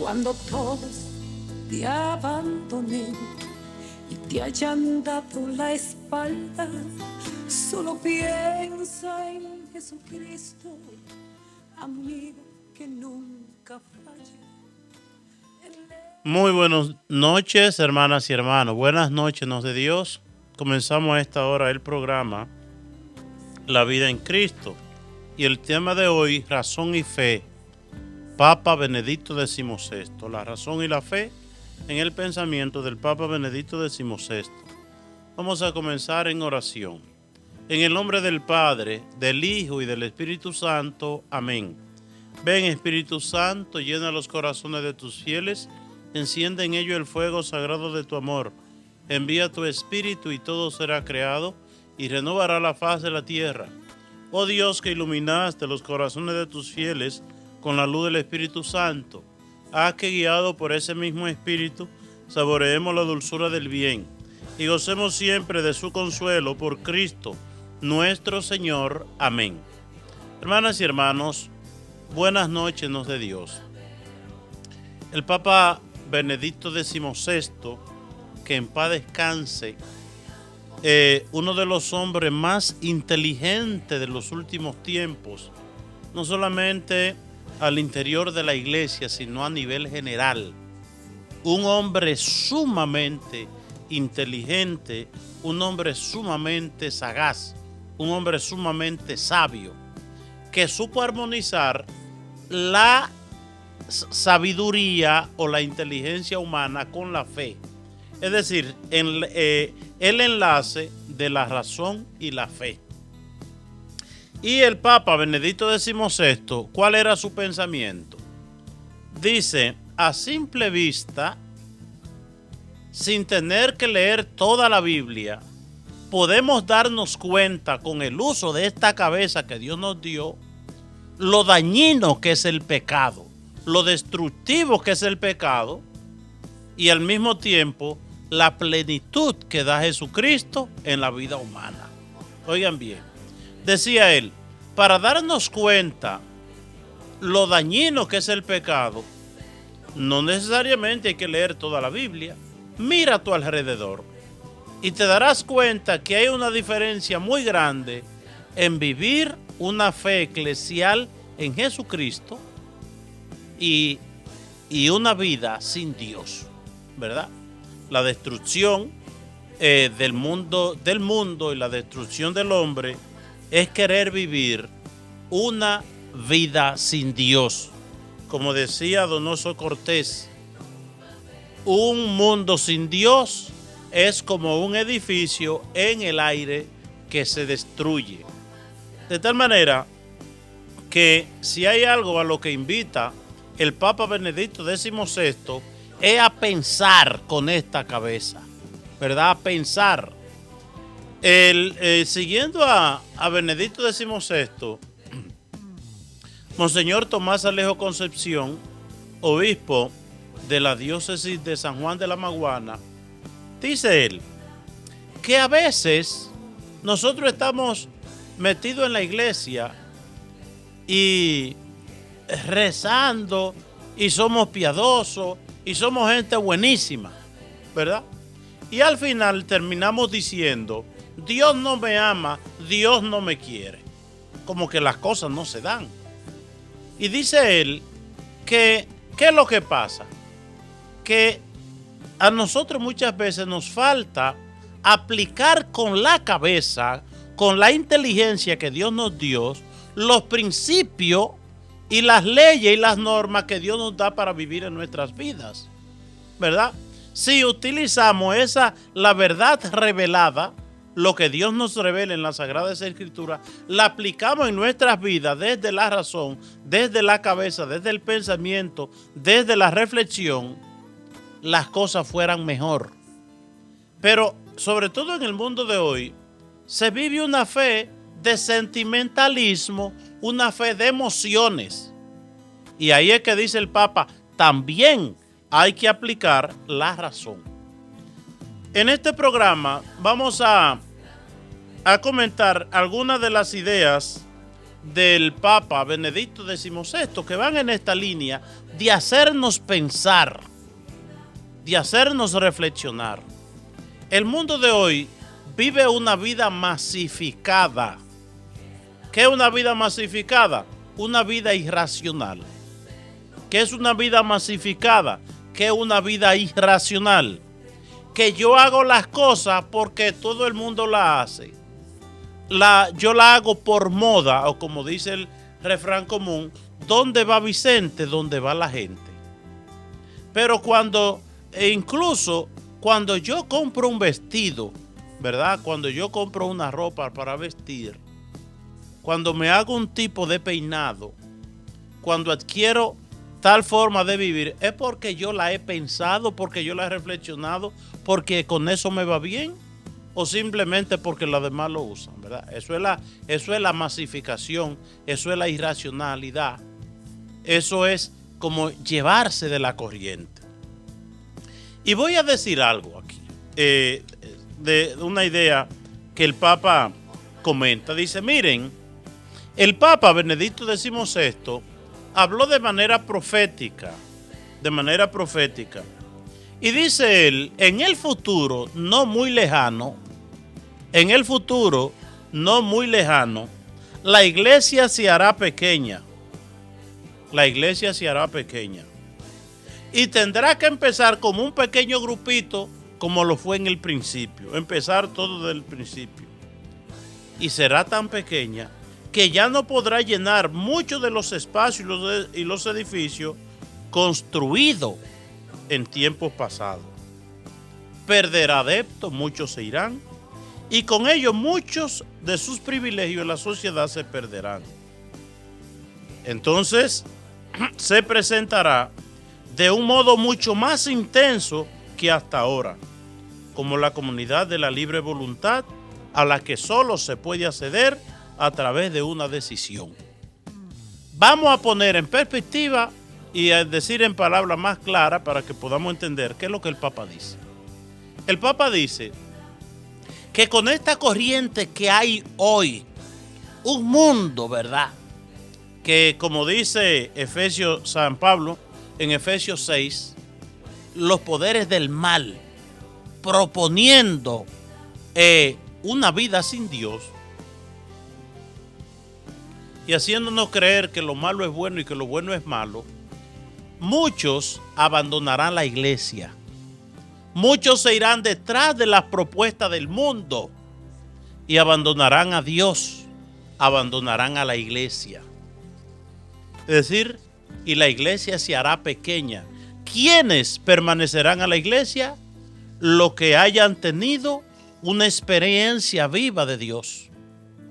cuando todos te abandonen y te hayan dado la espalda, solo piensa en Jesucristo, amigo que nunca falla. Muy buenas noches, hermanas y hermanos. Buenas noches, nos de Dios. Comenzamos a esta hora el programa La vida en Cristo. Y el tema de hoy, razón y fe. Papa Benedicto XVI. La razón y la fe en el pensamiento del Papa Benedicto XVI. Vamos a comenzar en oración. En el nombre del Padre, del Hijo y del Espíritu Santo. Amén. Ven, Espíritu Santo, llena los corazones de tus fieles. Enciende en ello el fuego sagrado de tu amor. Envía tu Espíritu y todo será creado y renovará la faz de la tierra. Oh Dios, que iluminaste los corazones de tus fieles con la luz del Espíritu Santo, haz que guiado por ese mismo Espíritu saboreemos la dulzura del bien y gocemos siempre de su consuelo por Cristo nuestro Señor. Amén. Hermanas y hermanos, buenas noches nos de Dios. El Papa Benedicto XVI, que en paz descanse, uno de los hombres más inteligentes de los últimos tiempos, no solamente al interior de la iglesia, sino a nivel general. Un hombre sumamente inteligente, un hombre sumamente sagaz, un hombre sumamente sabio, que supo armonizar la sabiduría o la inteligencia humana con la fe. Es decir, el enlace de la razón y la fe. Y el Papa Benedicto XVI, ¿cuál era su pensamiento? Dice, a simple vista, sin tener que leer toda la Biblia, podemos darnos cuenta con el uso de esta cabeza que Dios nos dio, lo dañino que es el pecado, lo destructivo que es el pecado y al mismo tiempo la plenitud que da Jesucristo en la vida humana. Oigan bien, decía él, para darnos cuenta lo dañino que es el pecado, no necesariamente hay que leer toda la Biblia. Mira a tu alrededor y te darás cuenta que hay una diferencia muy grande en vivir una fe eclesial en Jesucristo y una vida sin Dios, ¿verdad? La destrucción del mundo y la destrucción del hombre es querer vivir una vida sin Dios. Como decía Donoso Cortés, un mundo sin Dios es como un edificio en el aire que se destruye. De tal manera que si hay algo a lo que invita el Papa Benedicto XVI es a pensar con esta cabeza, ¿verdad? A pensar. Siguiendo a Benedicto XVI, Monseñor Tomás Alejo Concepción, obispo de la diócesis de San Juan de la Maguana, dice él que a veces nosotros estamos metidos en la iglesia y rezando y somos piadosos y somos gente buenísima, ¿verdad? Y al final terminamos diciendo, Dios no me ama, Dios no me quiere. Como que las cosas no se dan. Y dice él que, ¿qué es lo que pasa? Que a nosotros muchas veces nos falta aplicar con la cabeza, con la inteligencia que Dios nos dio, los principios y las leyes y las normas que Dios nos da para vivir en nuestras vidas, ¿verdad? Si utilizamos la verdad revelada, lo que Dios nos revela en la Sagrada Escritura, la aplicamos en nuestras vidas desde la razón, desde la cabeza, desde el pensamiento, desde la reflexión, las cosas fueran mejor. Pero sobre todo en el mundo de hoy, se vive una fe de sentimentalismo, una fe de emociones. Y ahí es que dice el Papa, también hay que aplicar la razón. En este programa vamos a comentar algunas de las ideas del Papa Benedicto XVI que van en esta línea de hacernos pensar, de hacernos reflexionar. El mundo de hoy vive una vida masificada. ¿Qué es una vida masificada? Una vida irracional. ¿Qué es una vida masificada? ¿Qué es una vida irracional? Que yo hago las cosas porque todo el mundo la hace. Yo la hago por moda, o como dice el refrán común, ¿dónde va Vicente? ¿Dónde va la gente? Pero incluso cuando yo compro un vestido, ¿verdad? Cuando yo compro una ropa para vestir, cuando me hago un tipo de peinado, cuando adquiero tal forma de vivir, es porque yo la he pensado, porque yo la he reflexionado, porque con eso me va bien, o simplemente porque los demás lo usan, ¿verdad? Eso es la masificación, eso es la irracionalidad, eso es como llevarse de la corriente. Y voy a decir algo aquí, de una idea que el Papa comenta. Dice, miren, el Papa Benedicto XVI habló de manera profética, y dice él, en el futuro no muy lejano, la iglesia se hará pequeña, y tendrá que empezar como un pequeño grupito, como lo fue en el principio, empezar todo desde el principio, y será tan pequeña que ya no podrá llenar muchos de los espacios y los edificios construidos en tiempos pasados. Perderá adeptos, muchos se irán, y con ello muchos de sus privilegios en la sociedad se perderán. Entonces se presentará de un modo mucho más intenso que hasta ahora, como la comunidad de la libre voluntad a la que solo se puede acceder a través de una decisión. Vamos a poner en perspectiva y a decir en palabras más claras para que podamos entender qué es lo que el Papa dice. El Papa dice que con esta corriente que hay hoy, un mundo, ¿verdad? Que como dice San Pablo en Efesios 6, los poderes del mal proponiendo una vida sin Dios y haciéndonos creer que lo malo es bueno y que lo bueno es malo, muchos abandonarán la iglesia. Muchos se irán detrás de las propuestas del mundo y abandonarán a Dios, abandonarán a la iglesia. Es decir, y la iglesia se hará pequeña. ¿Quiénes permanecerán a la iglesia? Los que hayan tenido una experiencia viva de Dios,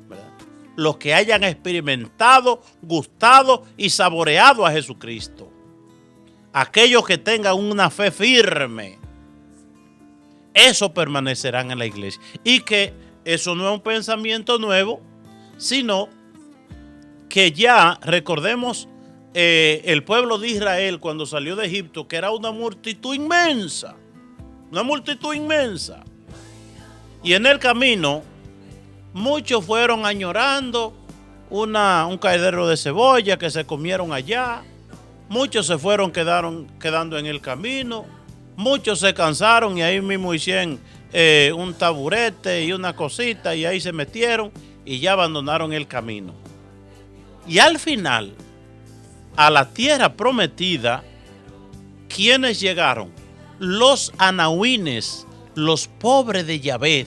¿verdad? Los que hayan experimentado, gustado y saboreado a Jesucristo. Aquellos que tengan una fe firme, eso permanecerán en la iglesia. Y que eso no es un pensamiento nuevo, sino que ya recordemos el pueblo de Israel cuando salió de Egipto, que era una multitud inmensa. Y en el camino, muchos fueron añorando un caidero de cebolla que se comieron allá. Muchos se fueron quedando en el camino. Muchos se cansaron y ahí mismo hicieron un taburete y una cosita y ahí se metieron y ya abandonaron el camino. Y al final, a la tierra prometida, ¿quiénes llegaron? Los anahuines, los pobres de Yahvé,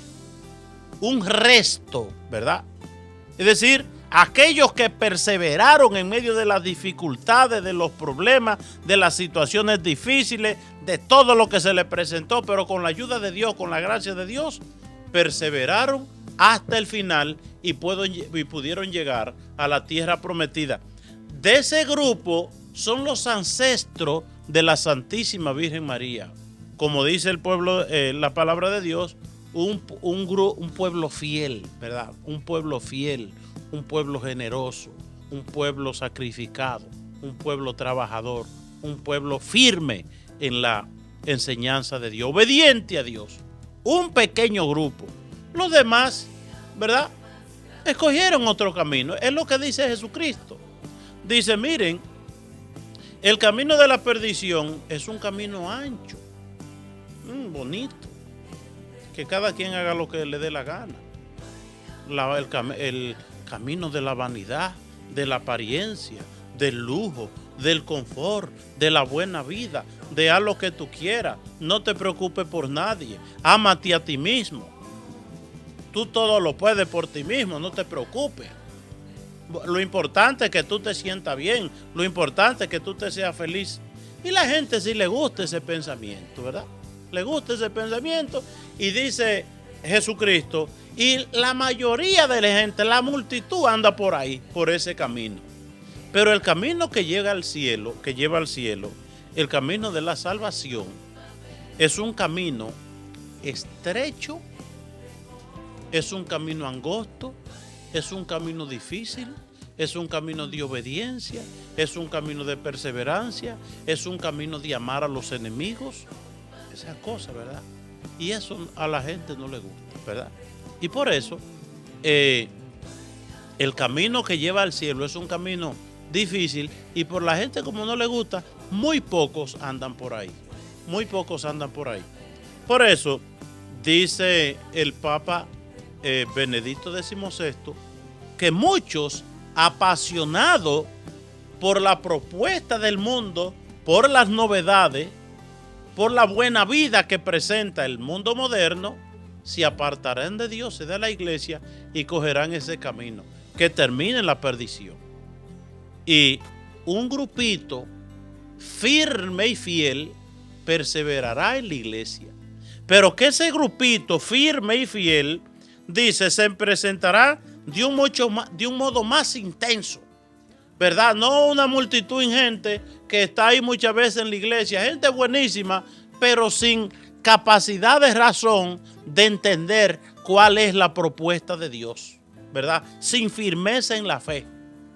un resto, ¿verdad? Es decir, aquellos que perseveraron en medio de las dificultades, de los problemas, de las situaciones difíciles, de todo lo que se les presentó, pero con la ayuda de Dios, con la gracia de Dios, perseveraron hasta el final y pudieron llegar a la tierra prometida. De ese grupo son los ancestros de la Santísima Virgen María. Como dice el pueblo, la palabra de Dios, un pueblo fiel, ¿verdad? Un pueblo fiel, un pueblo generoso, un pueblo sacrificado, un pueblo trabajador, un pueblo firme en la enseñanza de Dios, obediente a Dios. Un pequeño grupo. Los demás, ¿verdad? escogieron otro camino. Es lo que dice Jesucristo. Dice, miren, el camino de la perdición es un camino ancho, bonito, que cada quien haga lo que le dé la gana. El camino de la vanidad, de la apariencia, del lujo, del confort, de la buena vida, de haz lo que tú quieras. No te preocupes por nadie. Ámate a ti mismo. Tú todo lo puedes por ti mismo, no te preocupes. Lo importante es que tú te sientas bien, lo importante es que tú te seas feliz. Y la gente sí le gusta ese pensamiento, ¿verdad? Le gusta ese pensamiento y dice Jesucristo, y la mayoría de la gente, la multitud anda por ahí, por ese camino. Pero el camino que llega al cielo, que lleva al cielo, el camino de la salvación, es un camino estrecho, es un camino angosto, es un camino difícil, es un camino de obediencia, es un camino de perseverancia, es un camino de amar a los enemigos, esas cosas, ¿verdad? Y eso a la gente no le gusta, ¿verdad? Y por eso, el camino que lleva al cielo es un camino difícil y por la gente como no le gusta, muy pocos andan por ahí, muy pocos andan por ahí. Por eso, dice el Papa Benedicto XVI, que muchos apasionados por la propuesta del mundo, por las novedades, por la buena vida que presenta el mundo moderno, se apartarán de Dios y de la iglesia y cogerán ese camino que termina en la perdición. Y un grupito firme y fiel perseverará en la iglesia. Pero que ese grupito firme y fiel, dice, se presentará de un modo más intenso, ¿verdad? No una multitud ingente que está ahí muchas veces en la iglesia, gente buenísima, pero sin capacidad de razón de entender cuál es la propuesta de Dios, ¿verdad? Sin firmeza en la fe,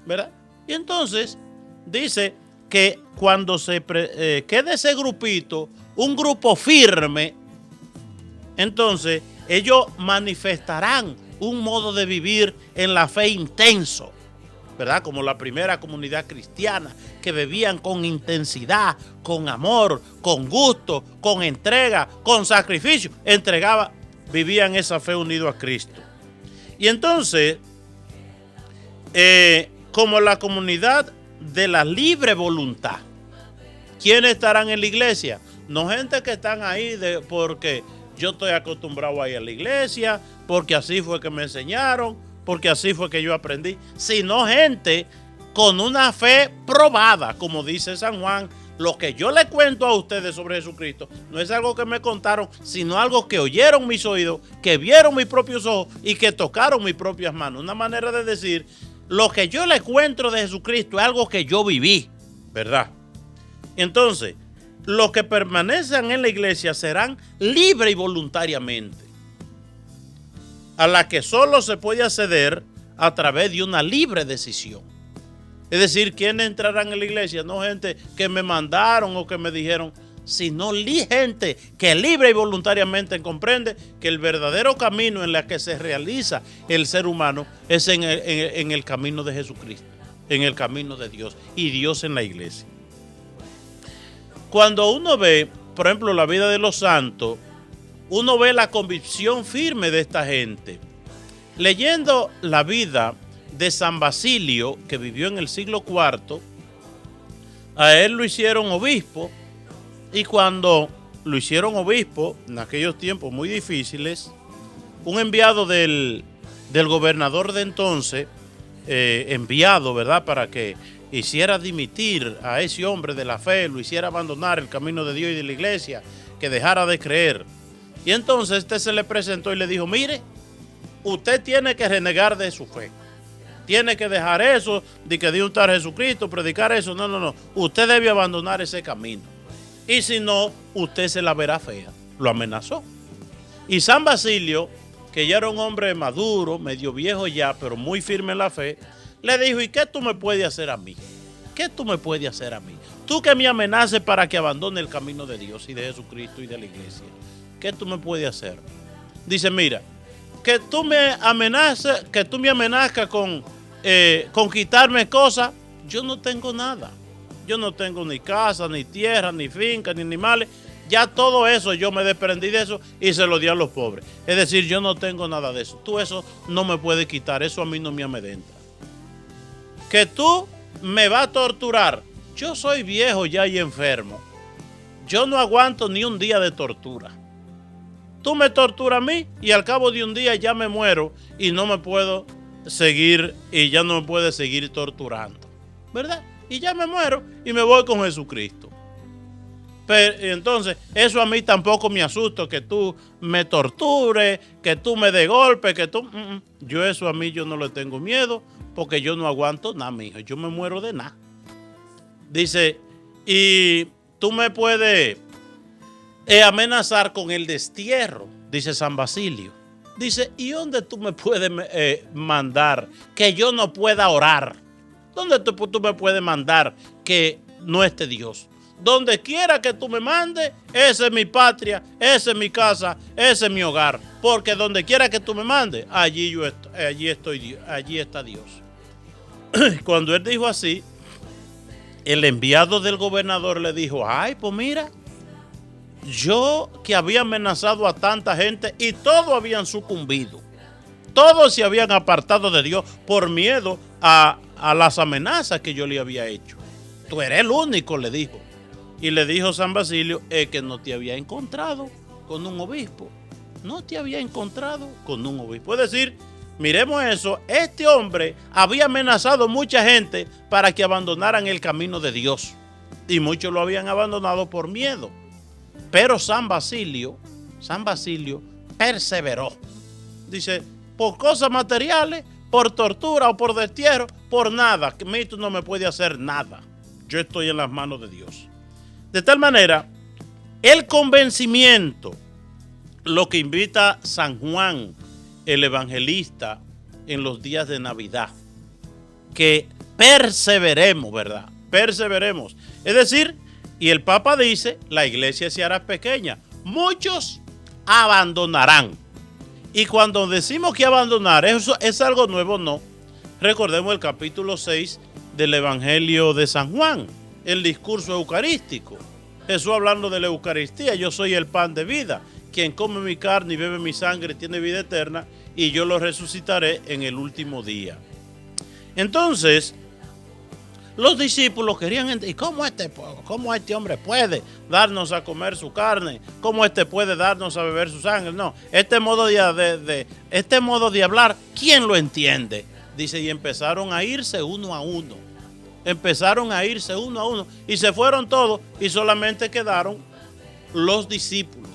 ¿verdad? Y entonces dice que cuando se quede ese grupito, un grupo firme, entonces ellos manifestarán un modo de vivir en la fe intenso, ¿verdad? Como la primera comunidad cristiana, que bebían con intensidad, con amor, con gusto, con entrega, con sacrificio, vivían esa fe unido a Cristo. Y entonces, como la comunidad de la libre voluntad, ¿quiénes estarán en la iglesia? No gente que están ahí porque yo estoy acostumbrado a ir a la iglesia, porque así fue que me enseñaron, porque así fue que yo aprendí, sino gente con una fe probada, como dice San Juan. Lo que yo le cuento a ustedes sobre Jesucristo no es algo que me contaron, sino algo que oyeron mis oídos, que vieron mis propios ojos y que tocaron mis propias manos. Una manera de decir, lo que yo le cuento de Jesucristo es algo que yo viví, ¿verdad? Entonces, los que permanezcan en la iglesia serán libres y voluntariamente, a la que solo se puede acceder a través de una libre decisión. Es decir, ¿quiénes entrarán en la iglesia? No gente que me mandaron o que me dijeron, sino gente que libre y voluntariamente comprende que el verdadero camino en el que se realiza el ser humano es en el camino de Jesucristo, en el camino de Dios y Dios en la iglesia. Cuando uno ve, por ejemplo, la vida de los santos, uno ve la convicción firme de esta gente. Leyendo la vida de San Basilio, que vivió en el siglo IV, a él lo hicieron obispo, y cuando lo hicieron obispo, en aquellos tiempos muy difíciles, un enviado del gobernador de entonces, enviado, ¿verdad?, para que hiciera dimitir a ese hombre de la fe, lo hiciera abandonar el camino de Dios y de la iglesia, que dejara de creer. Y entonces este se le presentó y le dijo, mire, usted tiene que renegar de su fe. Tiene que dejar eso, de que dio un tal Jesucristo, predicar eso. No. Usted debe abandonar ese camino. Y si no, usted se la verá fea. Lo amenazó. Y San Basilio, que ya era un hombre maduro, medio viejo ya, pero muy firme en la fe, le dijo, ¿y qué tú me puedes hacer a mí? ¿Qué tú me puedes hacer a mí? Tú que me amenaces para que abandone el camino de Dios y de Jesucristo y de la iglesia. ¿Qué tú me puedes hacer? Dice, mira, que tú me amenazas con quitarme cosas. Yo no tengo nada. Yo no tengo ni casa, ni tierra, ni finca, ni animales. Ya todo eso, yo me desprendí de eso y se lo di a los pobres. Es decir, yo no tengo nada de eso. Tú eso no me puedes quitar. Eso a mí no me amedrenta. Que tú me vas a torturar. Yo soy viejo ya y enfermo. Yo no aguanto ni un día de tortura. Tú me torturas a mí y al cabo de un día ya me muero y no me puedo seguir y ya no me puedes seguir torturando. ¿Verdad? Y ya me muero y me voy con Jesucristo. Pero entonces, eso a mí tampoco me asusta, que tú me tortures, que tú me des golpe, que tú... Yo eso a mí yo no le tengo miedo, porque yo no aguanto nada, mijo. Yo me muero de nada. Dice, y tú me puedes amenazar con el destierro, dice San Basilio. Dice, ¿y dónde tú me puedes mandar que yo no pueda orar? ¿Dónde tú me puedes mandar que no esté Dios? Donde quiera que tú me mandes, esa es mi patria, esa es mi casa, ese es mi hogar. Porque donde quiera que tú me mandes, allí está Dios. Cuando él dijo así, el enviado del gobernador le dijo, ay, pues mira, yo que había amenazado a tanta gente y todos habían sucumbido. Todos se habían apartado de Dios por miedo a las amenazas que yo le había hecho. Tú eres el único, le dijo. Y le dijo San Basilio, es que no te había encontrado con un obispo. No te había encontrado con un obispo. Es decir, miremos eso, este hombre había amenazado a mucha gente para que abandonaran el camino de Dios. Y muchos lo habían abandonado por miedo. Pero San Basilio perseveró. Dice, por cosas materiales, por tortura o por destierro, por nada. Que mí tú no me puedes hacer nada. Yo estoy en las manos de Dios. De tal manera, el convencimiento, lo que invita San Juan, el evangelista, en los días de Navidad, que perseveremos, ¿verdad? Perseveremos. Es decir, y el Papa dice, la iglesia se hará pequeña. Muchos abandonarán. Y cuando decimos que abandonar, eso es algo nuevo, no. Recordemos el capítulo 6 del Evangelio de San Juan, el discurso eucarístico. Jesús hablando de la Eucaristía, yo soy el pan de vida. Quien come mi carne y bebe mi sangre tiene vida eterna y yo lo resucitaré en el último día. Entonces, los discípulos querían entender, ¿y cómo este hombre puede darnos a comer su carne? ¿Cómo puede darnos a beber su sangre? No, este modo de hablar, ¿quién lo entiende? Dice, y empezaron a irse uno a uno. Y se fueron todos y solamente quedaron los discípulos.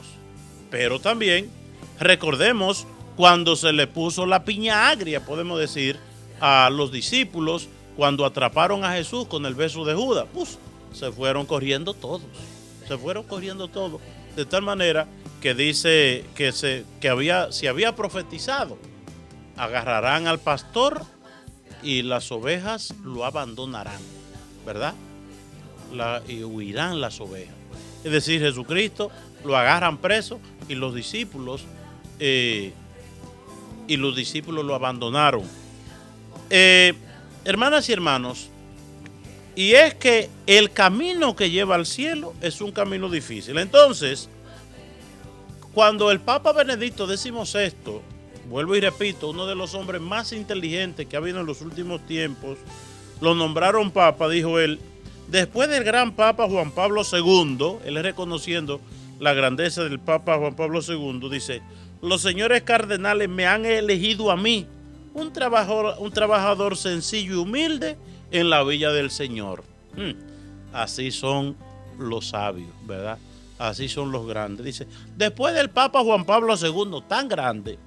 Pero también recordemos cuando se le puso la piña agria, podemos decir, a los discípulos cuando atraparon a Jesús con el beso de Judas. Pues, se fueron corriendo todos. De tal manera que dice que se había profetizado. Agarrarán al pastor y las ovejas lo abandonarán, ¿verdad? Y huirán las ovejas. Es decir, Jesucristo lo agarran preso y los discípulos lo abandonaron. Hermanas y hermanos, y es que el camino que lleva al cielo es un camino difícil. Entonces, cuando el Papa Benedicto XVI, vuelvo y repito, uno de los hombres más inteligentes que ha habido en los últimos tiempos, lo nombraron Papa, dijo él, después del gran Papa Juan Pablo II, él reconociendo la grandeza del Papa Juan Pablo II, dice, los señores cardenales me han elegido a mí, un trabajador sencillo y humilde en la villa del Señor. Así son los sabios, ¿verdad? Así son los grandes. Dice, después del Papa Juan Pablo II, tan grande,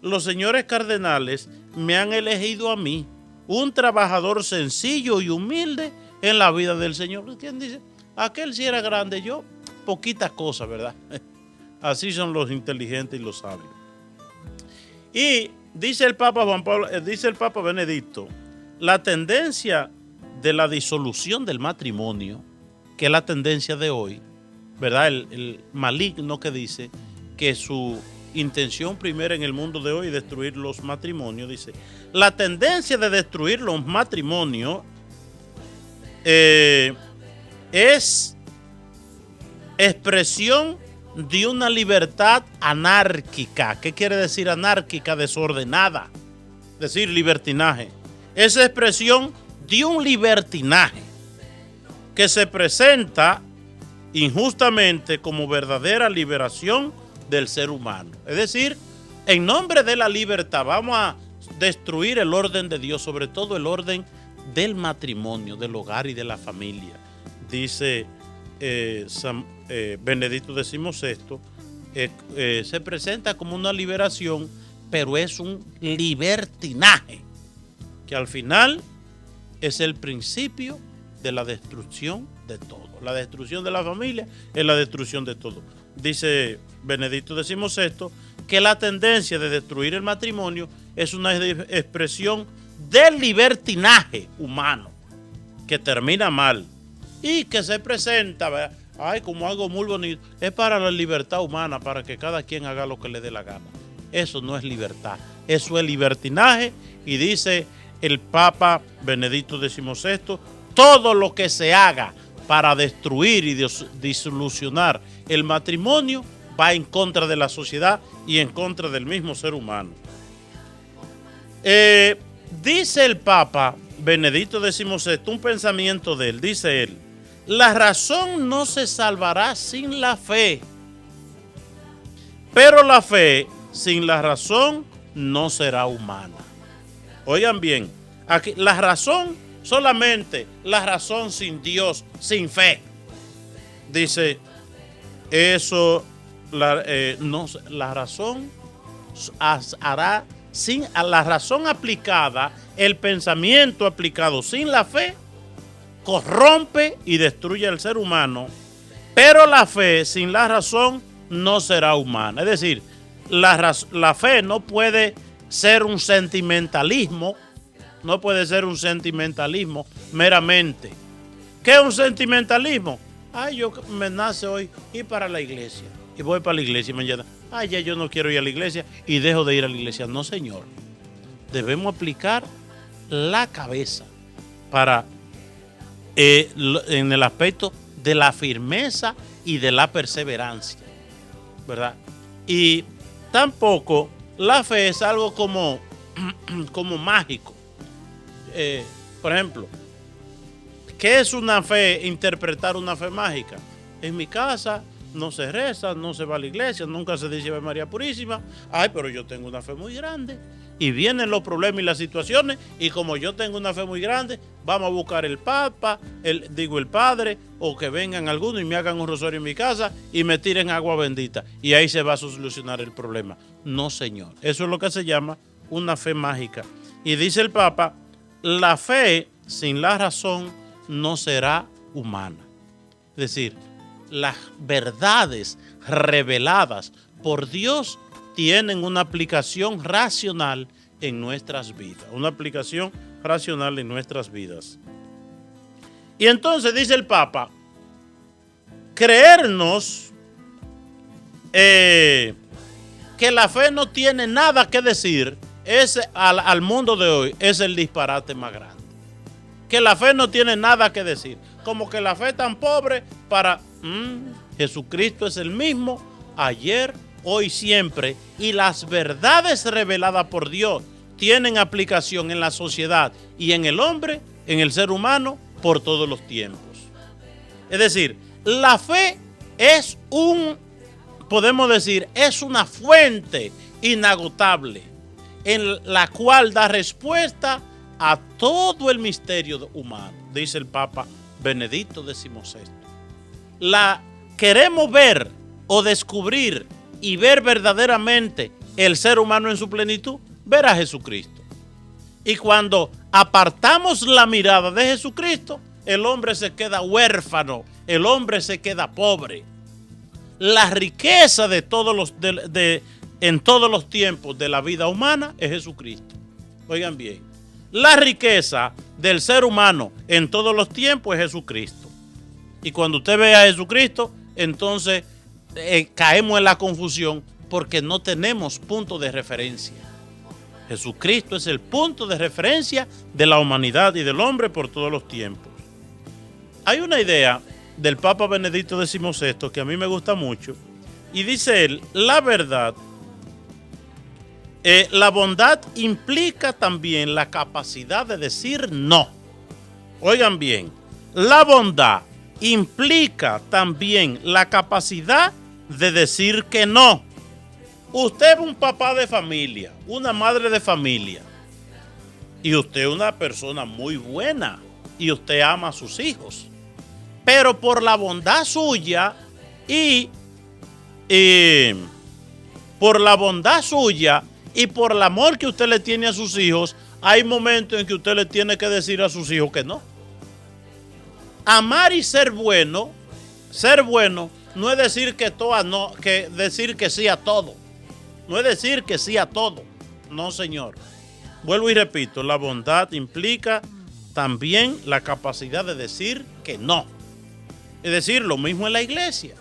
los señores cardenales me han elegido a mí, un trabajador sencillo y humilde en la vida del Señor. ¿Quién dice? Aquel sí era grande, yo poquitas cosas, ¿verdad? Así son los inteligentes y los sabios. Y dice el Papa Benedicto, la tendencia de la disolución del matrimonio, que es la tendencia de hoy, ¿verdad? El maligno que dice que su intención primera en el mundo de hoy, destruir los matrimonios. Dice, la tendencia de destruir los matrimonios es expresión de una libertad anárquica. ¿Qué quiere decir anárquica? Desordenada. Es decir, libertinaje. Es expresión de un libertinaje que se presenta injustamente como verdadera liberación del ser humano. Es decir, en nombre de la libertad vamos a destruir el orden de Dios, sobre todo el orden del matrimonio, del hogar y de la familia. Dice Benedicto XVI, se presenta como una liberación, pero es un libertinaje que al final es el principio de la destrucción de todo. La destrucción de la familia es la destrucción de todo. Dice Benedicto XVI que la tendencia de destruir el matrimonio es una expresión del libertinaje humano que termina mal y que se presenta, ¿verdad?, ay, como algo muy bonito. Es para la libertad humana, para que cada quien haga lo que le dé la gana. Eso no es libertad, eso es libertinaje. Y dice el Papa Benedicto XVI, todo lo que se haga para destruir y disolucionar el matrimonio va en contra de la sociedad y en contra del mismo ser humano. Dice el Papa Benedicto XVI, un pensamiento de él, dice él, la razón no se salvará sin la fe, pero la fe sin la razón no será humana. Oigan bien, aquí la razón, solamente la razón sin Dios, sin fe. Dice, eso, la razón hará, sin a la razón aplicada, el pensamiento aplicado sin la fe, corrompe y destruye al ser humano, pero la fe sin la razón no será humana. Es decir, la fe no puede ser un sentimentalismo, no puede ser un sentimentalismo meramente. ¿Qué es un sentimentalismo? Ay, yo me nace hoy ir para la iglesia y voy para la iglesia y mañana, ay, ya yo no quiero ir a la iglesia y dejo de ir a la iglesia. No, señor. Debemos aplicar la cabeza para en el aspecto de la firmeza y de la perseverancia, ¿verdad? Y tampoco la fe es algo como mágico. Por ejemplo, ¿qué es una fe? Interpretar una fe mágica. En mi casa no se reza, no se va a la iglesia, nunca se dice Ave María Purísima. Ay, pero yo tengo una fe muy grande. Y vienen los problemas y las situaciones, y como yo tengo una fe muy grande, vamos a buscar el Papa, el Padre, o que vengan algunos y me hagan un rosario en mi casa y me tiren agua bendita. Y ahí se va a solucionar el problema. No, señor. Eso es lo que se llama una fe mágica. Y dice el Papa, la fe sin la razón no será humana. Es decir, las verdades reveladas por Dios tienen una aplicación racional en nuestras vidas. Una aplicación racional en nuestras vidas. Y entonces dice el Papa, creernos que la fe no tiene nada que decir al mundo de hoy es el disparate más grande. Que la fe no tiene nada que decir. Como que la fe es tan pobre para... Jesucristo es el mismo ayer, hoy, siempre. Y las verdades reveladas por Dios tienen aplicación en la sociedad y en el hombre, en el ser humano, por todos los tiempos. Es decir, la fe es podemos decir, es una fuente inagotable en la cual da respuesta a todo el misterio humano, dice el Papa Benedicto XVI. Queremos ver o descubrir y ver verdaderamente el ser humano en su plenitud, ver a Jesucristo. Y cuando apartamos la mirada de Jesucristo, el hombre se queda huérfano, el hombre se queda pobre. La riqueza de en todos los tiempos de la vida humana es Jesucristo. Oigan bien, la riqueza del ser humano en todos los tiempos es Jesucristo. Y cuando usted ve a Jesucristo, entonces caemos en la confusión porque no tenemos punto de referencia. Jesucristo es el punto de referencia de la humanidad y del hombre por todos los tiempos. Hay una idea del Papa Benedicto XVI que a mí me gusta mucho, y dice él: la verdad, la bondad implica también la capacidad de decir no. Oigan bien, la bondad implica también la capacidad de decir que no. Usted es un papá de familia, una madre de familia, y usted es una persona muy buena, y usted ama a sus hijos. Pero por la bondad suya y por el amor que usted le tiene a sus hijos, hay momentos en que usted le tiene que decir a sus hijos que no. Amar y ser bueno no es decir que decir que sí a todo. No es decir que sí a todo. No, señor. Vuelvo y repito, la bondad implica también la capacidad de decir que no. Es decir, lo mismo en la iglesia.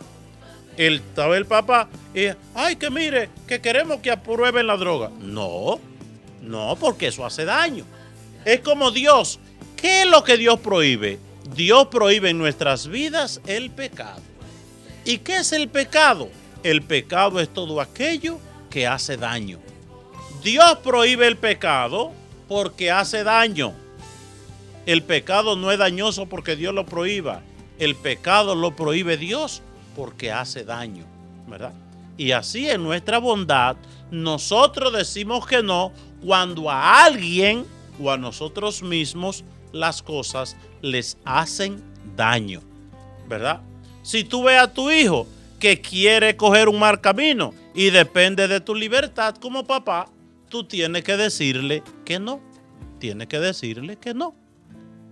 Estaba el Papa y ay, que mire, que queremos que aprueben la droga. No, porque eso hace daño. Es como Dios. ¿Qué es lo que Dios prohíbe? Dios prohíbe en nuestras vidas el pecado. ¿Y qué es el pecado? El pecado es todo aquello que hace daño. Dios prohíbe el pecado porque hace daño. El pecado no es dañoso porque Dios lo prohíba. El pecado lo prohíbe Dios porque hace daño, ¿verdad? Y así en nuestra bondad, nosotros decimos que no cuando a alguien o a nosotros mismos las cosas les hacen daño, ¿verdad? Si tú ves a tu hijo que quiere coger un mal camino y depende de tu libertad como papá, tú tienes que decirle que no. Tienes que decirle que no,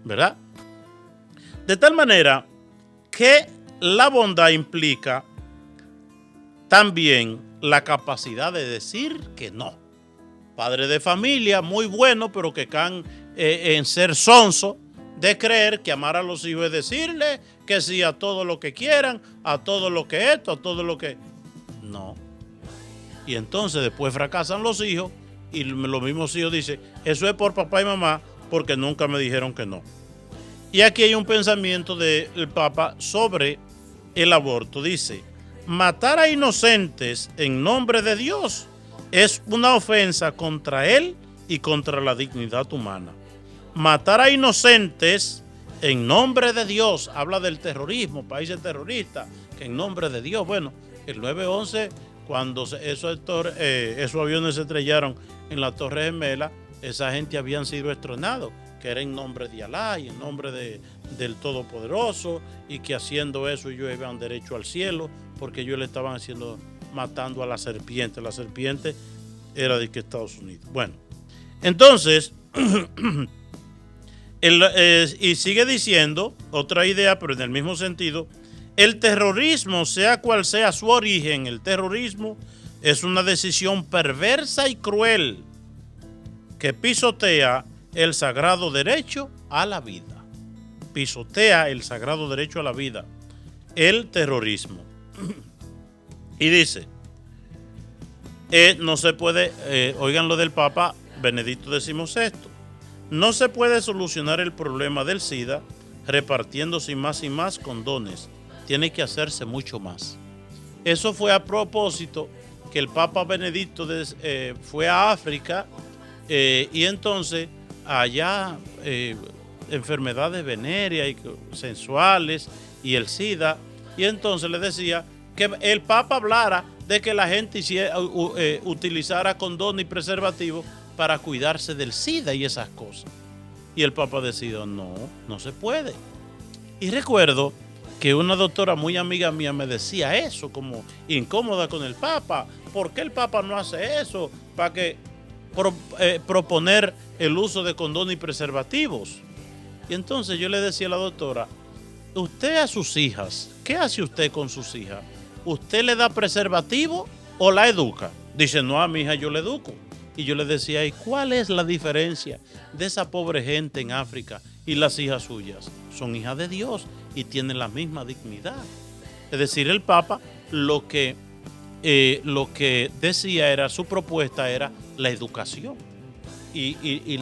¿verdad? De tal manera que la bondad implica también la capacidad de decir que no. Padre de familia muy bueno, pero que caen en ser sonso, de creer que amar a los hijos es decirle que sí a todo lo que quieran, a todo lo que esto, a todo lo que... No. Y entonces después fracasan los hijos y los mismos hijos dicen, eso es por papá y mamá porque nunca me dijeron que no. Y aquí hay un pensamiento del Papa sobre el aborto. Dice, matar a inocentes en nombre de Dios es una ofensa contra él y contra la dignidad humana. Matar a inocentes en nombre de Dios, habla del terrorismo, países terroristas, que en nombre de Dios, bueno, el 9/11, cuando esos aviones se estrellaron en la Torre Gemela, esa gente habían sido estronados, que era en nombre de Alá y en nombre del Todopoderoso, y que haciendo eso ellos iban derecho al cielo, porque ellos le estaban matando a la serpiente. La serpiente era de Estados Unidos. Bueno, entonces, y sigue diciendo otra idea, pero en el mismo sentido, el terrorismo, sea cual sea su origen, el terrorismo es una decisión perversa y cruel que pisotea el sagrado derecho a la vida. Pisotea el sagrado derecho a la vida, el terrorismo. Y dice, no se puede, oigan lo del Papa Benedicto XVI, no se puede solucionar el problema del SIDA repartiéndose más y más condones. Tiene que hacerse mucho más. Eso fue a propósito que el Papa Benedicto fue a África y entonces allá enfermedades venéreas y sensuales y el SIDA, y entonces le decía que el Papa hablara de que la gente utilizara condón y preservativo para cuidarse del SIDA y esas cosas. Y el Papa decidió, no se puede. Y recuerdo que una doctora muy amiga mía me decía eso, como incómoda con el Papa. ¿Por qué el Papa no hace eso? Para que proponer el uso de condón y preservativos. Y entonces yo le decía a la doctora, usted a sus hijas, ¿qué hace usted con sus hijas? ¿Usted le da preservativo o la educa? Dice, no, a mi hija yo le educo. Y yo le decía, ¿y cuál es la diferencia de esa pobre gente en África y las hijas suyas? Son hijas de Dios y tienen la misma dignidad. Es decir, el Papa lo que lo que decía era, su propuesta era la educación y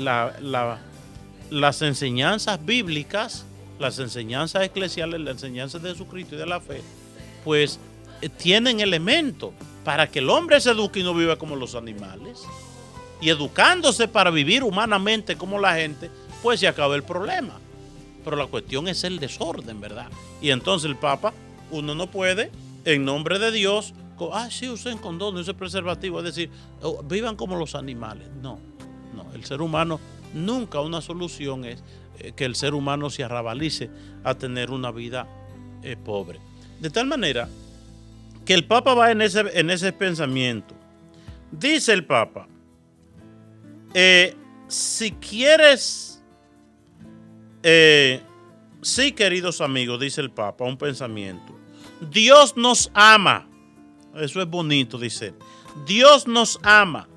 las enseñanzas bíblicas, las enseñanzas eclesiales, las enseñanzas de Jesucristo y de la fe, pues tienen elementos para que el hombre se eduque y no viva como los animales. Y educándose para vivir humanamente como la gente, pues se acaba el problema. Pero la cuestión es el desorden, ¿verdad? Y entonces el Papa, uno no puede, en nombre de Dios, sí, usen condón, usen preservativo, es decir, vivan como los animales. No, el ser humano, nunca una solución es que el ser humano se arrabalice a tener una vida pobre. De tal manera que el Papa va en ese pensamiento. Dice el Papa, si quieres, sí, queridos amigos, dice el Papa, un pensamiento. Dios nos ama. Eso es bonito, dice. Dios nos ama.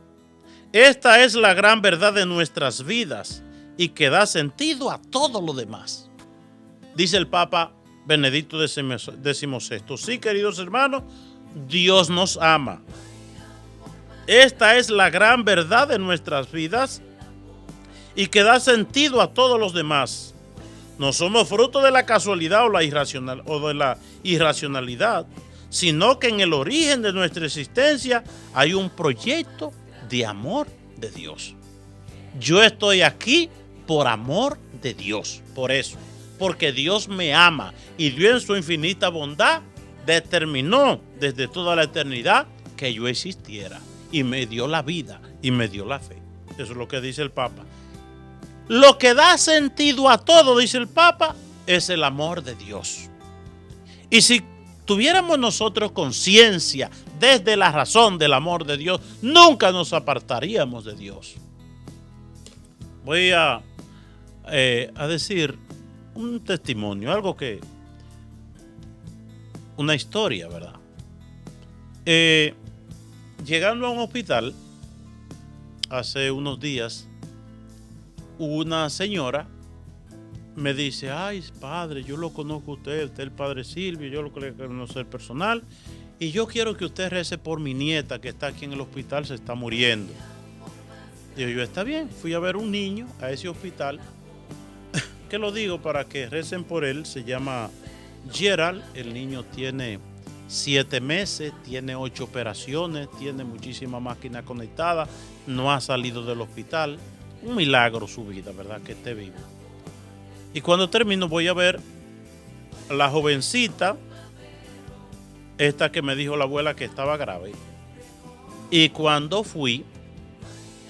Esta es la gran verdad de nuestras vidas y que da sentido a todo lo demás. Dice el Papa Benedicto XVI. Sí, queridos hermanos, Dios nos ama. Esta es la gran verdad de nuestras vidas y que da sentido a todos los demás. No somos fruto de la casualidad o de la irracionalidad, sino que en el origen de nuestra existencia hay un proyecto de amor de Dios. Yo estoy aquí por amor de Dios, por eso, porque Dios me ama y Dios en su infinita bondad determinó desde toda la eternidad que yo existiera y me dio la vida y me dio la fe. Eso es lo que dice el Papa. Lo que da sentido a todo, dice el Papa, es el amor de Dios. Y si tuviéramos nosotros conciencia desde la razón del amor de Dios, nunca nos apartaríamos de Dios. Voy a decir un testimonio, una historia, ¿verdad? Llegando a un hospital hace unos días, una señora me dice, ay, padre, yo lo conozco a usted es el padre Silvio, yo lo conozco personal, y yo quiero que usted rece por mi nieta que está aquí en el hospital, se está muriendo. Digo yo, está bien, fui a ver un niño a ese hospital, que lo digo para que recen por él, se llama Gerald, el niño tiene 7 meses, tiene 8 operaciones, tiene muchísima máquina conectada, no ha salido del hospital, un milagro su vida, ¿verdad? Que esté vivo. Y cuando termino voy a ver a la jovencita, esta que me dijo la abuela que estaba grave. Y cuando fui,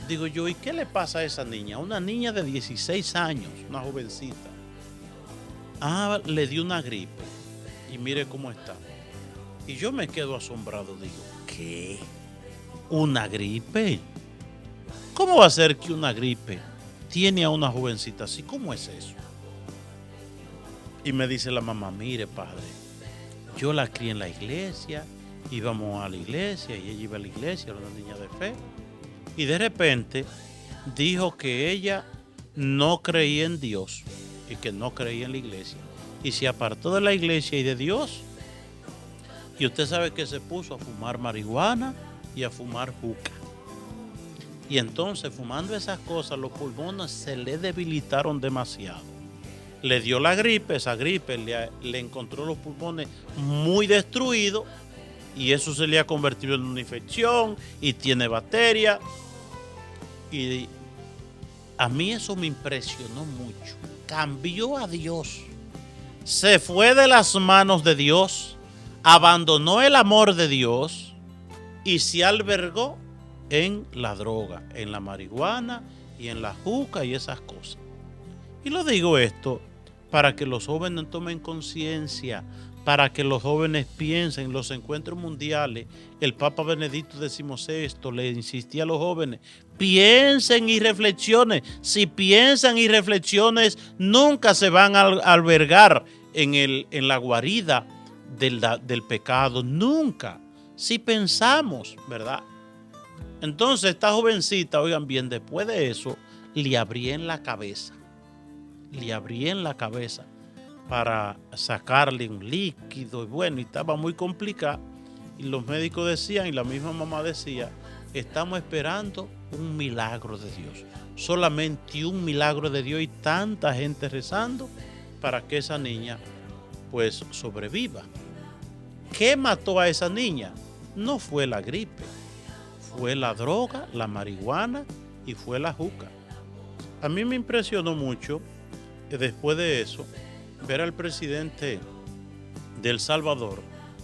digo yo, ¿y qué le pasa a esa niña? Una niña de 16 años, una jovencita. Le dio una gripe. Y mire cómo está. Y yo me quedo asombrado, digo, ¿qué? ¿Una gripe? ¿Cómo va a ser que una gripe tiene a una jovencita así? ¿Cómo es eso? Y me dice la mamá, mire padre, yo la crié en la iglesia, íbamos a la iglesia y ella iba a la iglesia, era una niña de fe. Y de repente dijo que ella no creía en Dios y que no creía en la iglesia. Y se apartó de la iglesia y de Dios. Y usted sabe que se puso a fumar marihuana y a fumar juca. Y entonces, fumando esas cosas, los pulmones se le debilitaron demasiado. Le dio la gripe, esa gripe le encontró los pulmones muy destruidos y eso se le ha convertido en una infección y tiene bacterias. Y a mí eso me impresionó mucho. Cambió a Dios. Se fue de las manos de Dios, abandonó el amor de Dios y se albergó en la droga, en la marihuana y en la juca y esas cosas. Y lo digo esto para que los jóvenes tomen conciencia, para que los jóvenes piensen en los encuentros mundiales. El Papa Benedicto XVI le insistía a los jóvenes, piensen y reflexionen. Si piensan y reflexiones, nunca se van a albergar en la guarida del pecado, nunca. Si pensamos, ¿verdad? Entonces esta jovencita, oigan bien, después de eso, le abrí en la cabeza para sacarle un líquido y bueno, y estaba muy complicado. Y los médicos decían, y la misma mamá decía, estamos esperando un milagro de Dios. Solamente un milagro de Dios y tanta gente rezando para que esa niña pues sobreviva. ¿Qué mató a esa niña? No fue la gripe, fue la droga, la marihuana y fue la juca. A mí me impresionó mucho, después de eso, ver al presidente de El Salvador,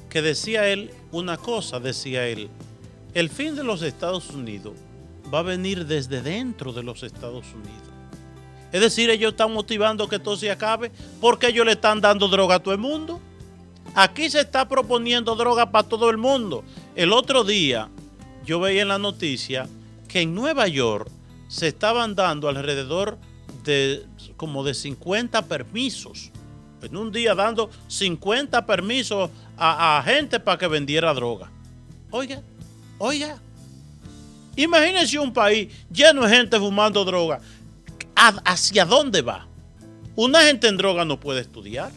que decía él una cosa, decía él, el fin de los Estados Unidos va a venir desde dentro de los Estados Unidos. Es decir, ellos están motivando que todo se acabe porque ellos le están dando droga a todo el mundo. Aquí se está proponiendo droga para todo el mundo. El otro día yo veía en la noticia que en Nueva York se estaban dando alrededor de como de 50 permisos. En un día dando 50 permisos a gente para que vendiera droga. Oiga, oiga. Imagínense un país lleno de gente fumando droga. ¿Hacia dónde va? Una gente en droga no puede estudiar.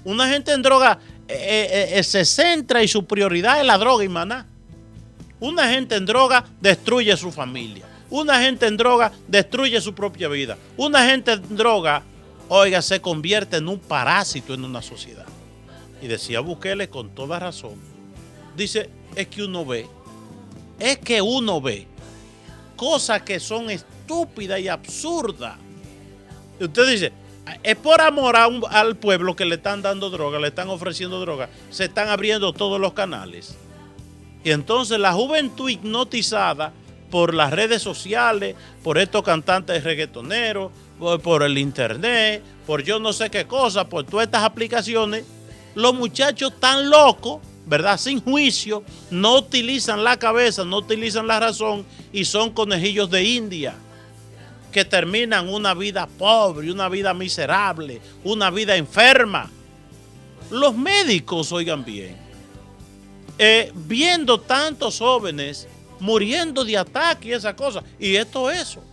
Una gente en droga se centra y su prioridad es la droga y maná. Una gente en droga destruye su familia. Una gente en droga destruye su propia vida. Una gente en droga, oiga, se convierte en un parásito en una sociedad. Y decía Bukele con toda razón. Dice, es que uno ve cosas que son estúpidas y absurdas. Y usted dice, es por amor al pueblo que le están dando droga, le están ofreciendo droga, se están abriendo todos los canales. Y entonces la juventud hipnotizada por las redes sociales, por estos cantantes reggaetoneros, por el internet, por yo no sé qué cosa, por todas estas aplicaciones, los muchachos tan locos, ¿verdad? Sin juicio, no utilizan la cabeza, no utilizan la razón y son conejillos de India que terminan una vida pobre, una vida miserable, una vida enferma. Los médicos, oigan bien, viendo tantos jóvenes muriendo de ataque y esa cosa, y eso.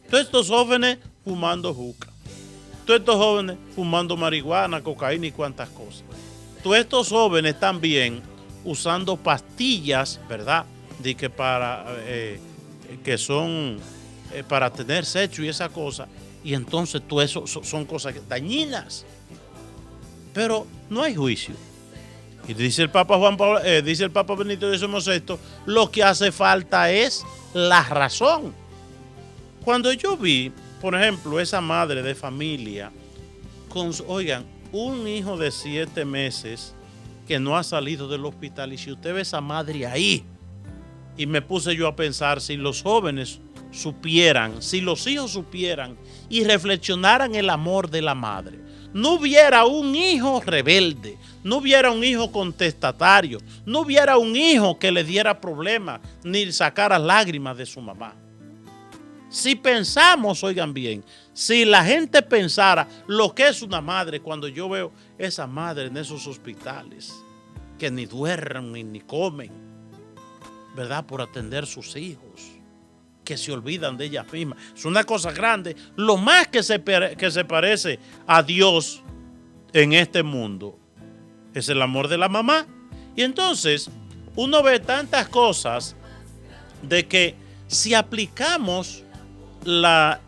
Todos estos jóvenes fumando juca, todos estos jóvenes fumando marihuana, cocaína y cuantas cosas. Todos estos jóvenes también usando pastillas, ¿verdad? De que que son para tener sexo y esa cosa. Y entonces todo eso son cosas dañinas. Pero no hay juicio. Y dice el Papa dice el Papa Benito XVI, lo que hace falta es la razón. Cuando yo vi, por ejemplo, esa madre de familia con, oigan, un hijo de 7 meses que no ha salido del hospital, y si usted ve esa madre ahí, y me puse yo a pensar, si los jóvenes supieran, si los hijos supieran y reflexionaran el amor de la madre, no hubiera un hijo rebelde, no hubiera un hijo contestatario, no hubiera un hijo que le diera problemas ni sacara lágrimas de su mamá. Si pensamos, oigan bien, si la gente pensara lo que es una madre, cuando yo veo esa madre en esos hospitales, que ni duermen ni comen, ¿verdad? Por atender sus hijos, que se olvidan de ellas mismas. Es una cosa grande. Lo más que se parece a Dios en este mundo es el amor de la mamá. Y entonces uno ve tantas cosas de que si aplicamos las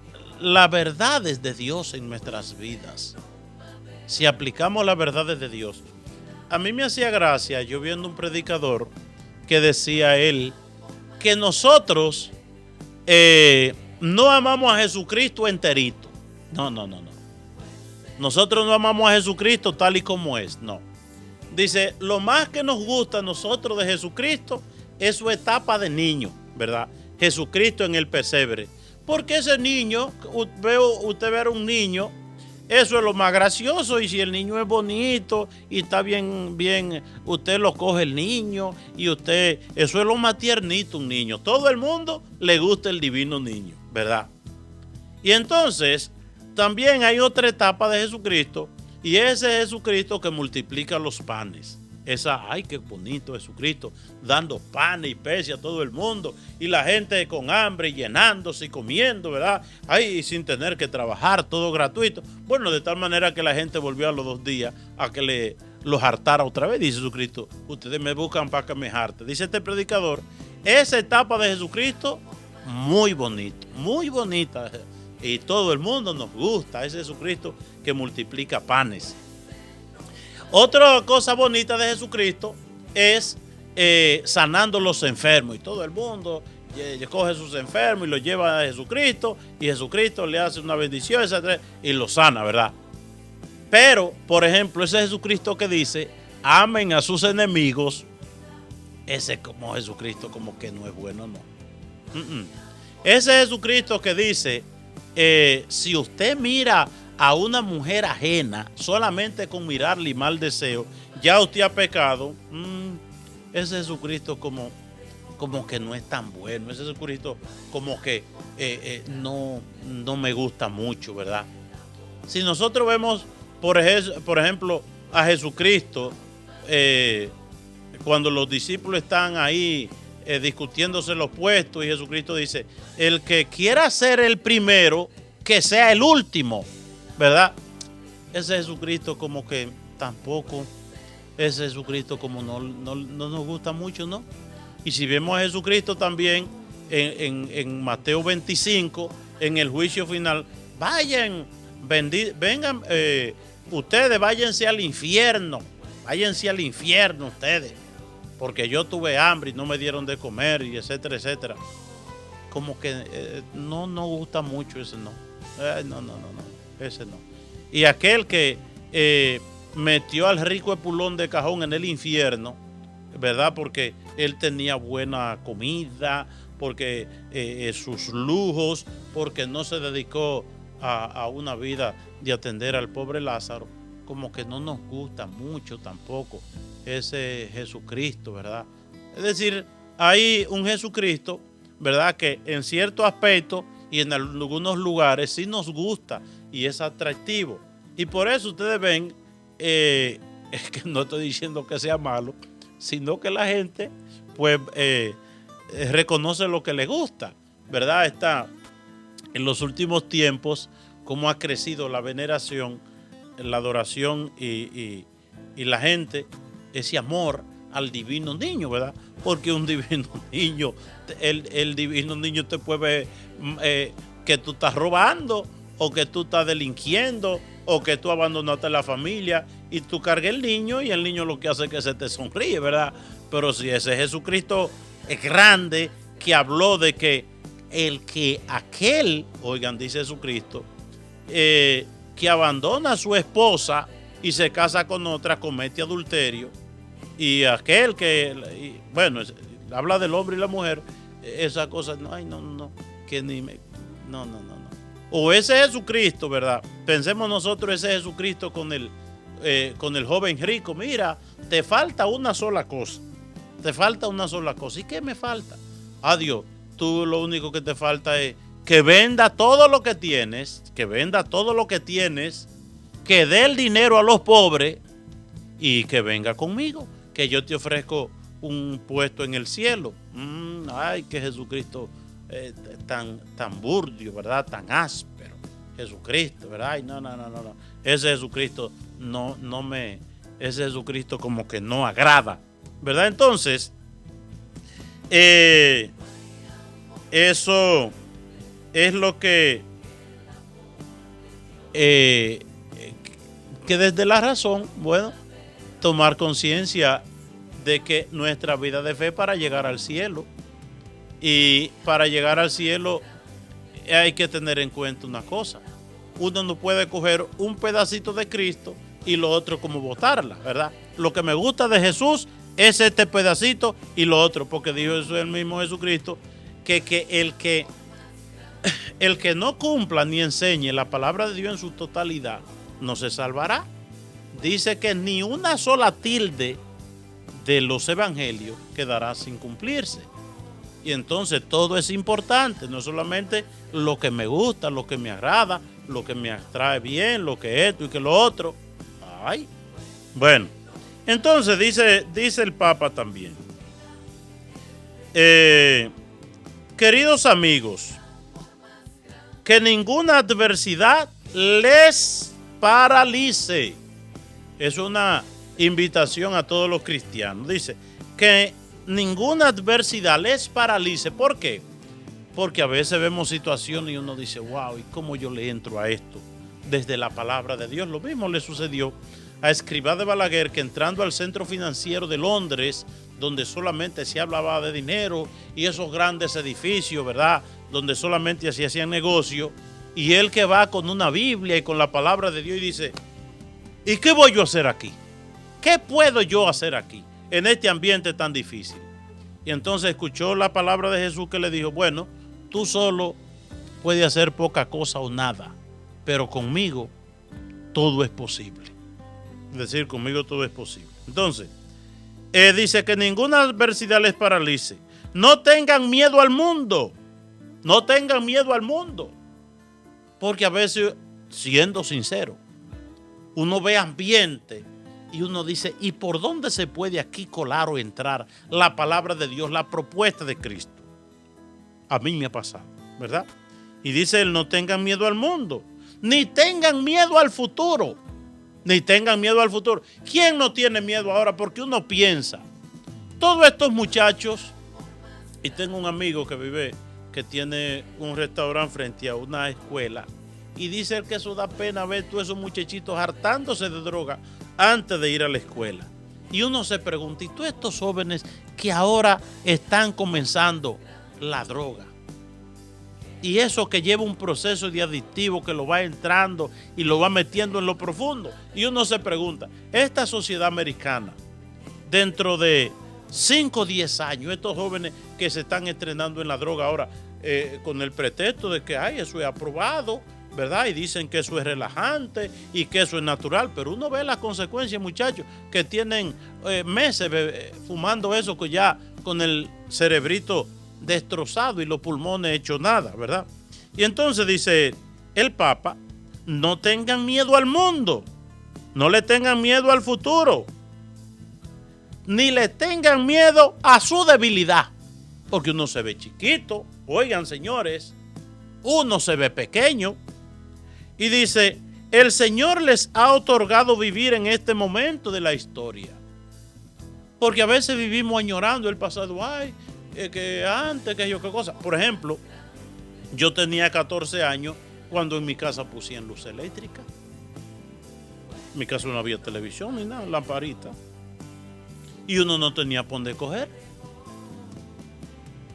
verdades de Dios en nuestras vidas, si aplicamos las verdades de Dios, a mí me hacía gracia yo viendo un predicador que decía él que nosotros no amamos a Jesucristo enterito. No. Nosotros no amamos a Jesucristo tal y como es. No. Dice, lo más que nos gusta a nosotros de Jesucristo es su etapa de niño, ¿verdad? Jesucristo en el pesebre. Porque ese niño, usted ve un niño, eso es lo más gracioso. Y si el niño es bonito y está bien, usted lo coge el niño y eso es lo más tiernito, un niño. Todo el mundo le gusta el divino niño, ¿verdad? Y entonces también hay otra etapa de Jesucristo, y ese Jesucristo que multiplica los panes. Ay, qué bonito Jesucristo, dando panes y peces a todo el mundo, y la gente con hambre, llenándose y comiendo, ¿verdad? Ay, sin tener que trabajar, todo gratuito. Bueno, de tal manera que la gente volvió a los 2 días a que los hartara otra vez. Dice Jesucristo, ustedes me buscan para que me harte. Dice este predicador, esa etapa de Jesucristo, muy bonito, muy bonita. Y todo el mundo nos gusta ese Jesucristo que multiplica panes. Otra cosa bonita de Jesucristo es sanando los enfermos. Y todo el mundo coge a sus enfermos y los lleva a Jesucristo. Y Jesucristo le hace una bendición, etc. Y los sana, ¿verdad? Pero, por ejemplo, ese Jesucristo que dice, amen a sus enemigos, ese como Jesucristo como que no es bueno, no. Ese Jesucristo que dice, si usted mira a una mujer ajena solamente con mirarle y mal deseo, ya usted ha pecado. Ese Jesucristo como que no es tan bueno. Ese Jesucristo como que no me gusta mucho, ¿verdad? Si nosotros vemos, por ejemplo, a Jesucristo, cuando los discípulos están ahí discutiéndose los puestos, y Jesucristo dice, el que quiera ser el primero, que sea el último, ¿verdad? Ese Jesucristo como que tampoco, ese Jesucristo como no nos gusta mucho, ¿no? Y si vemos a Jesucristo también en Mateo 25, en el juicio final, vengan, ustedes váyanse al infierno ustedes, porque yo tuve hambre y no me dieron de comer, y etcétera, etcétera. Como que no nos gusta mucho ese no. No, ese no. Y aquel que metió al rico Epulón de cajón en el infierno, ¿verdad? Porque él tenía buena comida, porque sus lujos, porque no se dedicó a una vida de atender al pobre Lázaro, como que no nos gusta mucho tampoco ese Jesucristo, ¿verdad? Es decir, hay un Jesucristo, ¿verdad?, que en cierto aspecto y en algunos lugares sí nos gusta y es atractivo. Y por eso ustedes ven, es que no estoy diciendo que sea malo, sino que la gente pues reconoce lo que le gusta, ¿verdad? Está en los últimos tiempos cómo ha crecido la veneración, la adoración y la gente, ese amor al divino niño, ¿verdad? Porque un divino niño, el divino niño te puede ver que tú estás robando, o que tú estás delinquiendo, o que tú abandonaste la familia y tú cargas el niño, y el niño lo que hace es que se te sonríe, ¿verdad? Pero si ese Jesucristo es grande, que habló de que oigan, dice Jesucristo, que abandona a su esposa y se casa con otra, comete adulterio. Y aquel que, bueno, habla del hombre y la mujer, esas cosas, no, que ni me, no. O ese Jesucristo, ¿verdad? Pensemos nosotros ese Jesucristo con el joven rico. Mira, te falta una sola cosa. ¿Y qué me falta? Adiós, tú lo único que te falta es que venda todo lo que tienes, que dé el dinero a los pobres y que venga conmigo, que yo te ofrezco un puesto en el cielo. Ay, que Jesucristo tan burdio, ¿verdad? Tan áspero. Jesucristo, ¿verdad? Ay, no. Ese Jesucristo ese Jesucristo como que no agrada, ¿verdad? Entonces, eso es lo que desde la razón, bueno, tomar conciencia de que nuestra vida de fe para llegar al cielo, y para llegar al cielo hay que tener en cuenta una cosa: uno no puede coger un pedacito de Cristo y lo otro como botarla, ¿verdad? Lo que me gusta de Jesús es este pedacito y lo otro, porque dijo eso el mismo Jesucristo, que el que no cumpla ni enseñe la palabra de Dios en su totalidad no se salvará. Dice que ni una sola tilde de los evangelios quedará sin cumplirse. Y entonces todo es importante, no solamente lo que me gusta, lo que me agrada, lo que me atrae bien, lo que esto y que lo otro. Ay, bueno, entonces dice el Papa también, queridos amigos, que ninguna adversidad les paralice. Es una invitación a todos los cristianos. Dice que ninguna adversidad les paralice. ¿Por qué? Porque a veces vemos situaciones y uno dice, wow, ¿y cómo yo le entro a esto? Desde la palabra de Dios. Lo mismo le sucedió a Escrivá de Balaguer, que entrando al centro financiero de Londres, donde solamente se hablaba de dinero y esos grandes edificios, ¿verdad?, donde solamente se hacían negocios, y él que va con una Biblia y con la palabra de Dios y dice, ¿y qué voy yo a hacer aquí? ¿Qué puedo yo hacer aquí en este ambiente tan difícil? Y entonces escuchó la palabra de Jesús que le dijo, bueno, tú solo puedes hacer poca cosa o nada, pero conmigo todo es posible. Es decir, conmigo todo es posible. Entonces, dice que ninguna adversidad les paralice. No tengan miedo al mundo. No tengan miedo al mundo. Porque a veces, siendo sincero, uno ve ambiente y uno dice, ¿y por dónde se puede aquí colar o entrar la palabra de Dios, la propuesta de Cristo? A mí me ha pasado, ¿verdad? Y dice él, no tengan miedo al mundo, ni tengan miedo al futuro. Ni tengan miedo al futuro. ¿Quién no tiene miedo ahora? Porque uno piensa, todos estos muchachos, y tengo un amigo que tiene un restaurante frente a una escuela, y dice él que eso da pena ver todos esos muchachitos hartándose de droga antes de ir a la escuela. Y uno se pregunta, ¿y todos estos jóvenes que ahora están comenzando la droga? Y eso que lleva un proceso de adictivo que lo va entrando y lo va metiendo en lo profundo. Y uno se pregunta, esta sociedad americana, dentro de 5 o 10 años, estos jóvenes que se están estrenando en la droga ahora, con el pretexto de que eso es aprobado, ¿verdad? Y dicen que eso es relajante y que eso es natural, pero uno ve las consecuencias, muchachos, que tienen meses fumando eso, que ya con el cerebrito destrozado y los pulmones hechos nada, ¿verdad? Y entonces dice el Papa, no tengan miedo al mundo, no le tengan miedo al futuro, ni le tengan miedo a su debilidad, porque uno se ve chiquito, oigan señores, uno se ve pequeño, y dice, el Señor les ha otorgado vivir en este momento de la historia, porque a veces vivimos añorando el pasado, que antes, que yo, qué cosa. Por ejemplo, yo tenía 14 años cuando en mi casa pusieron luz eléctrica. En mi casa no había televisión ni nada, lamparita. Y uno no tenía por dónde coger,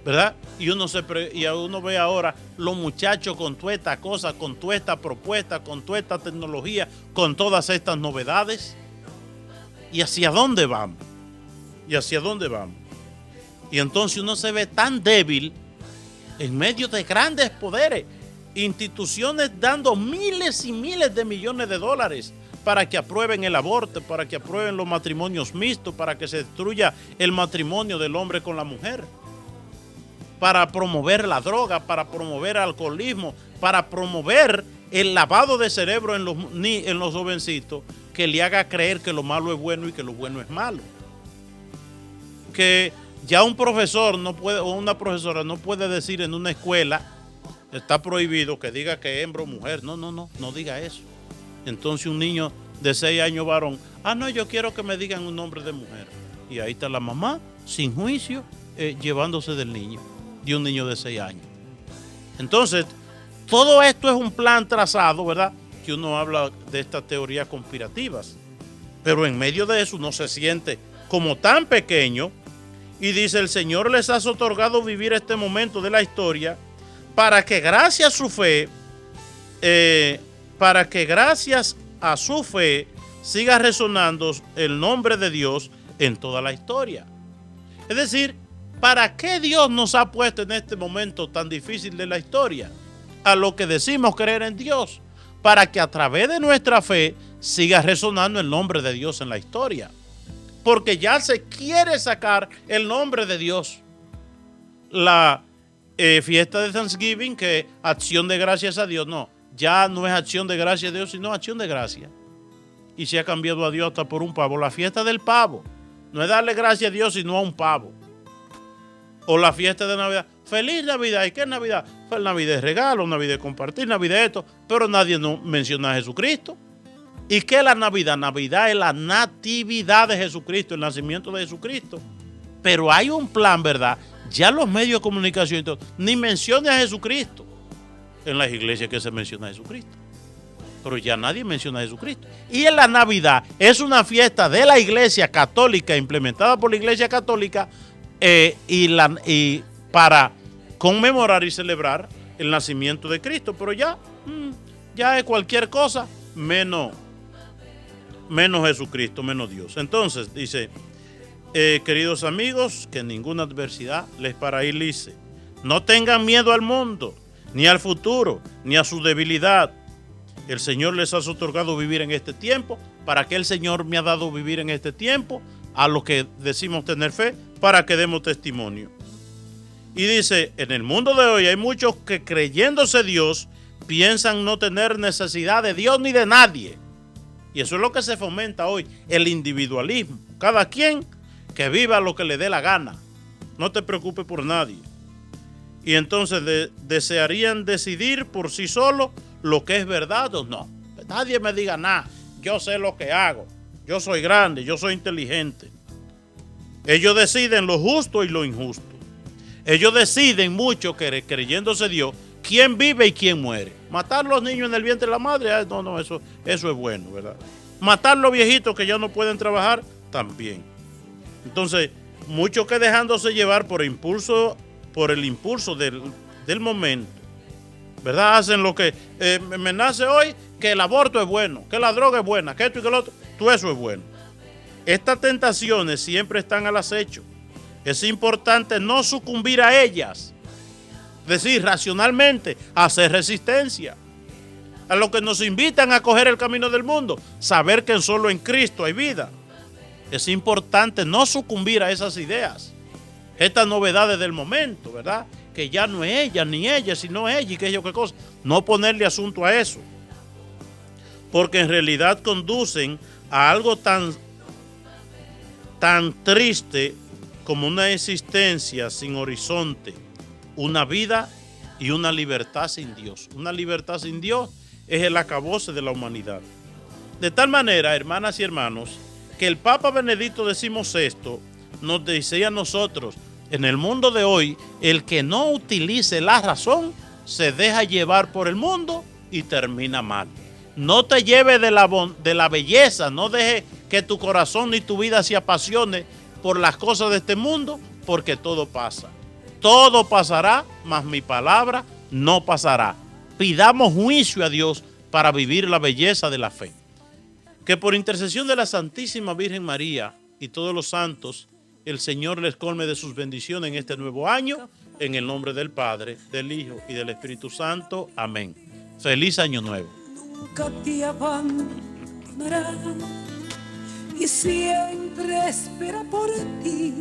¿verdad? Y uno ve ahora los muchachos con toda esta cosa, con toda esta propuesta, con toda esta tecnología, con todas estas novedades. ¿Y hacia dónde vamos? ¿Y hacia dónde vamos? Y entonces uno se ve tan débil en medio de grandes poderes, instituciones dando miles y miles de millones de dólares para que aprueben el aborto, para que aprueben los matrimonios mixtos, para que se destruya el matrimonio del hombre con la mujer, para promover la droga, para promover el alcoholismo, para promover el lavado de cerebro en los jovencitos, que le haga creer que lo malo es bueno y que lo bueno es malo. Que ya un profesor no puede, o una profesora no puede decir en una escuela, está prohibido que diga que es hembra o mujer. No diga eso. Entonces un niño de 6 años varón, no, yo quiero que me digan un nombre de mujer. Y ahí está la mamá, sin juicio, llevándose del niño, de un niño de 6 años. Entonces, todo esto es un plan trazado, ¿verdad? Que uno habla de estas teorías conspirativas. Pero en medio de eso uno se siente como tan pequeño. Y dice, el Señor les ha otorgado vivir este momento de la historia para que gracias a su fe siga resonando el nombre de Dios en toda la historia. Es decir, ¿para qué Dios nos ha puesto en este momento tan difícil de la historia? A lo que decimos creer en Dios, para que a través de nuestra fe siga resonando el nombre de Dios en la historia. Porque ya se quiere sacar el nombre de Dios. La fiesta de Thanksgiving, que acción de gracias a Dios, no, ya no es acción de gracias a Dios, sino acción de gracias. Y se ha cambiado a Dios hasta por un pavo. La fiesta del pavo, no es darle gracias a Dios, sino a un pavo. O la fiesta de Navidad, feliz Navidad. ¿Y qué es Navidad? Pues Navidad es regalo, Navidad es compartir, Navidad es esto, pero nadie no menciona a Jesucristo. ¿Y qué es la Navidad? Navidad es la natividad de Jesucristo, el nacimiento de Jesucristo. Pero hay un plan, ¿verdad? Ya los medios de comunicación y todo, ni menciona a Jesucristo. En las iglesias que se menciona a Jesucristo. Pero ya nadie menciona a Jesucristo. Y en la Navidad es una fiesta de la iglesia católica, implementada por la iglesia católica, y para conmemorar y celebrar el nacimiento de Cristo. Pero ya es cualquier cosa menos Jesucristo, menos Dios. Entonces dice, queridos amigos, que ninguna adversidad les paralice. No tengan miedo al mundo, ni al futuro, ni a su debilidad. El Señor les ha otorgado vivir en este tiempo. ¿Para qué el Señor me ha dado vivir en este tiempo? A los que decimos tener fe, para que demos testimonio. Y dice, en el mundo de hoy hay muchos que, creyéndose Dios, piensan no tener necesidad de Dios ni de nadie. Y eso es lo que se fomenta hoy, el individualismo. Cada quien que viva lo que le dé la gana. No te preocupes por nadie. Y entonces desearían decidir por sí solos lo que es verdad o no. Nadie me diga nada. Yo sé lo que hago. Yo soy grande, yo soy inteligente. Ellos deciden lo justo y lo injusto. Ellos deciden mucho, creyéndose Dios, quién vive y quién muere. Matar a los niños en el vientre de la madre, eso es bueno, ¿verdad? Matar a los viejitos que ya no pueden trabajar, también. Entonces, muchos que dejándose llevar por el impulso del momento, ¿verdad? Hacen lo que me nace hoy, que el aborto es bueno, que la droga es buena, que esto y que lo otro, todo eso es bueno. Estas tentaciones siempre están al acecho. Es importante no sucumbir a ellas. Es decir, racionalmente, hacer resistencia. A lo que nos invitan a coger el camino del mundo, saber que solo en Cristo hay vida. Es importante no sucumbir a esas ideas. Estas novedades del momento, ¿verdad? Que ya no es ella, ni ella, sino ella y que yo qué cosa. No ponerle asunto a eso. Porque en realidad conducen a algo tan triste como una existencia sin horizonte, una vida y una libertad sin Dios. Una libertad sin Dios es el acabose de la humanidad. De tal manera, hermanas y hermanos, que el Papa Benedicto XVI nos decía a nosotros, en el mundo de hoy, el que no utilice la razón se deja llevar por el mundo y termina mal. No te lleve de la belleza, no deje que tu corazón ni tu vida se apasione por las cosas de este mundo, porque todo pasa. Todo pasará, mas mi palabra no pasará. Pidamos juicio a Dios para vivir la belleza de la fe. Que por intercesión de la Santísima Virgen María y todos los santos, el Señor les colme de sus bendiciones en este nuevo año, en el nombre del Padre, del Hijo y del Espíritu Santo. Amén. Feliz Año Nuevo. Nunca te abandonará y siempre espera por ti.